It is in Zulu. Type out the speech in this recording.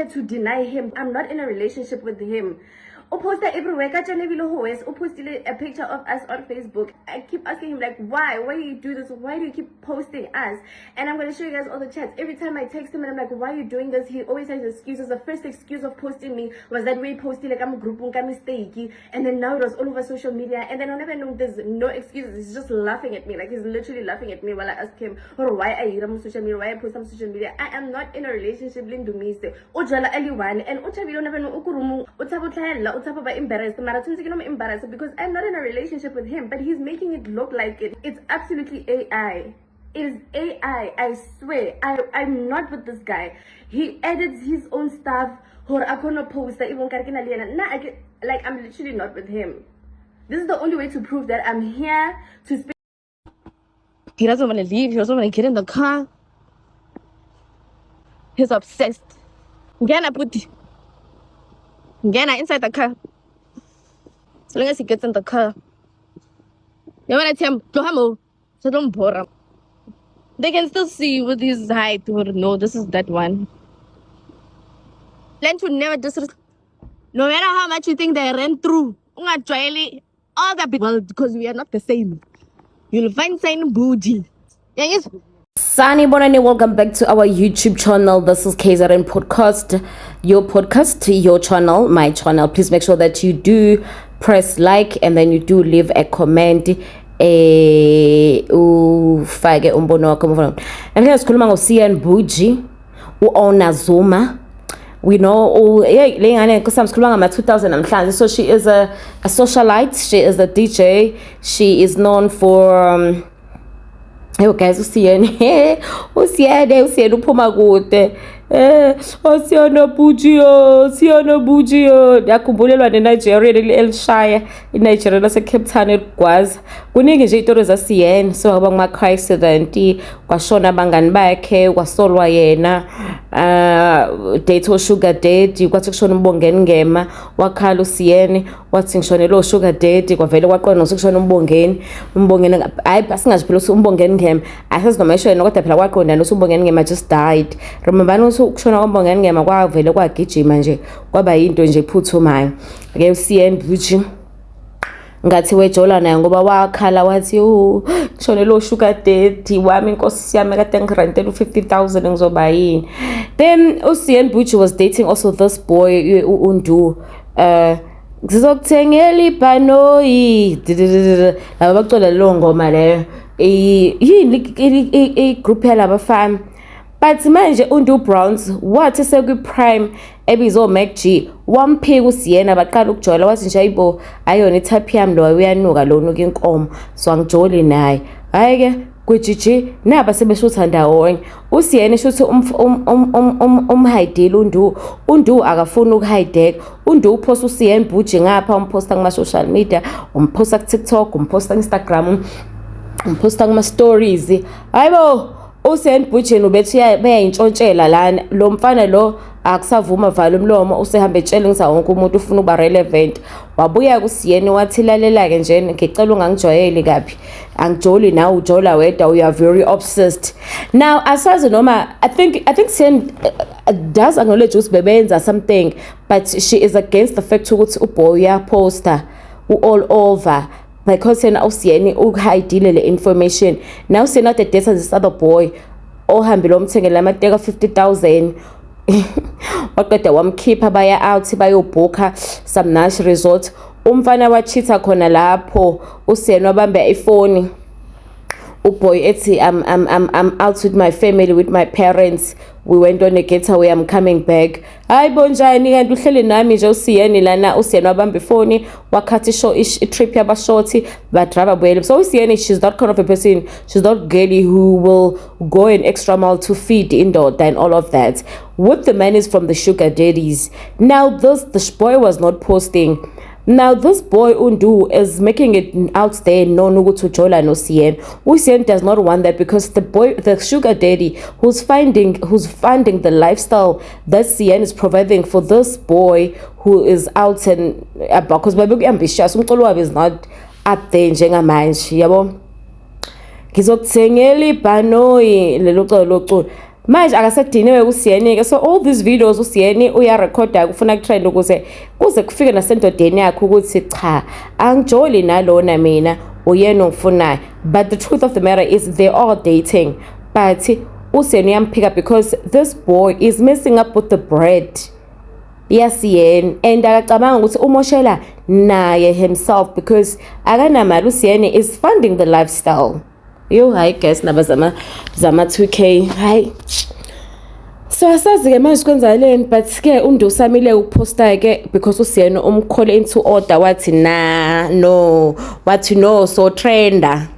here to deny him. I'm not in a relationship with him. Poster everywhere. Posted a picture of us on Facebook. I keep asking him like, why do you do this? Why do you keep posting us? And I'm gonna show you guys all the chats. Every time I text him and I'm like, why are you doing this? He always has excuses. The first excuse of posting me was that way posting like I'm a group mistake, and then now it was all over social media. And then I never know there's no excuses. He's just laughing at me. Like he's literally laughing at me while I ask him, or why I hit on social media, why I post on social media. I am not in a relationship. Lindumise. Ojala anyone and Ochavilo never know Ukurumu. Embarrassed, embarrassed because I'm not in a relationship with him, but he's making it look like it. It's absolutely AI. It is AI. I swear. I'm not with this guy. He edits his own stuff. I'm literally not with him. This is the only way to prove that I'm here to speak. He doesn't want to leave. He doesn't want to get in the car. He's obsessed. Gana inside the car. As long as he gets in the car. You want to tell him, Lohamo, so don't bore him. They can still see with his height or no, this is that one. Learn to never disrespect. No matter how much you think they ran through, all the people, because we are not the same. You'll find sign bougie. Yes. Sani Bonani, welcome back to our YouTube channel. This is KZN Podcast, your podcast, your channel, my channel. Please make sure that you do press like and then you do leave a comment. And here's Kuluma Osian Buji, Uona Zuma. We know because 2000. So she is a socialite, she is a DJ, she is known for hey guys, usiyene uphuma kude siyona bujio yakhumbulelwa neNigeria elishaya iNigeria lase Cape Town eGwaza kuningi nje izitori zasiyene so aba kuma accident kwashona abangani bakhe kwasolwa yena date o sugar daddy kwathi kushona umbongeni ngema wakhala usiyene wathi ngishone lo sugar daddy kwavele kwaqona nokushona umbongeni hayi basingaziphela umbongeni ngema asizinomayishona kodwa phela kwaqonda nosumbongeni ngema just died. Remember ukushona kwambongeni ngema kwavele kwagijima nje kwaba into nje iphuthumayo ke uCN Buji ngathi wejola naye ngoba wakhala wathi ngishone lo sugar daddy wami inkosi yami kade ngirentela u50,000 ngizoba yini. Then uCN Buji was dating also this boy uNdu sizokuthengela ibhanoyi laba bacula lo ngoma leyo yini group yalaba fam. But manje uNdu Browns wathi sekwi prime ebizo MacG wamphika uSiyena baqala ukujola wathi nje ayibo ayona itype yami lo uyanuka lo nuka inkomo so angijoli naye hayi ke kujiji naba sebeshutha ndawonye uSiyena shuthi umhidela uNdu akafuni ukuhideka uNdu uphosta uCN Buji ngapha umposta kuma social media umposta ku TikTok umposta Instagram umposta kuma stories hayibo uCN Buji ubethu bayayintshontshela lana lo mfana lo akusavuma vala umlomo usehambe etshela ngisa wonke umuntu ufuna ukuba relevant wabuya kuSiyeni wathi lalela ke nje ngicela ungangijwayeli kaphi angijoli nawe ujola wedwa you are very obsessed now asazi noma I think Siyeni does acknowledge ukuthi bebenza something but she is against the fact ukuthi uboy uyaposta all over because yena uSiyeni ukuhidile le information now sena the data this other boy ohambile umthengela amateka 50,000 waqeda wamkhipha baya out bayobhuka some nice resort umfana wachitha khona lapho uSiyeni wabambe iphone uboy ethi I'm out with my family with my parents we went on a getaway I'm coming back hayibo njani kanti uhlele nami nje uSiyeni lana uSiyeni wabamba iphone wakhathi show trip yaba short but driver boy so uSiyeni she's that kind of a person she's not girly who will go an extra mile to feed indoda and all of that with the man is from the sugar daddies. Now this boy was not posting. Now this boy Undu is making it out there no to Jola no CN. UCN does not want that because the sugar daddy who's funding the lifestyle that CN is providing for this boy who is out and about because baby ambitious umculo is not up there njengamanje yabo. Ngizokuthengela ibhanoyi lelo colo manje akasediniwe uSiyeni ke so all these videos uSiyeni uyarecorda kufuna kutrend kuze kufike nasendodeni yakhe ukuthi cha angijoli nalona mina uyena ongifunayo but the truth of the matter is they are dating but uSiyeni uyamphika because this boy is messing up with the bread yasiyeni and akacabanga ukuthi umoshela naye himself because akanamali uSiyeni is funding the lifestyle. Yo hayi guys naba zama 2K hayi so asazi ke manje kwenzakaleni but ke undusamile ukuposta ke because uSiyeni umkhole into order wathi no so trender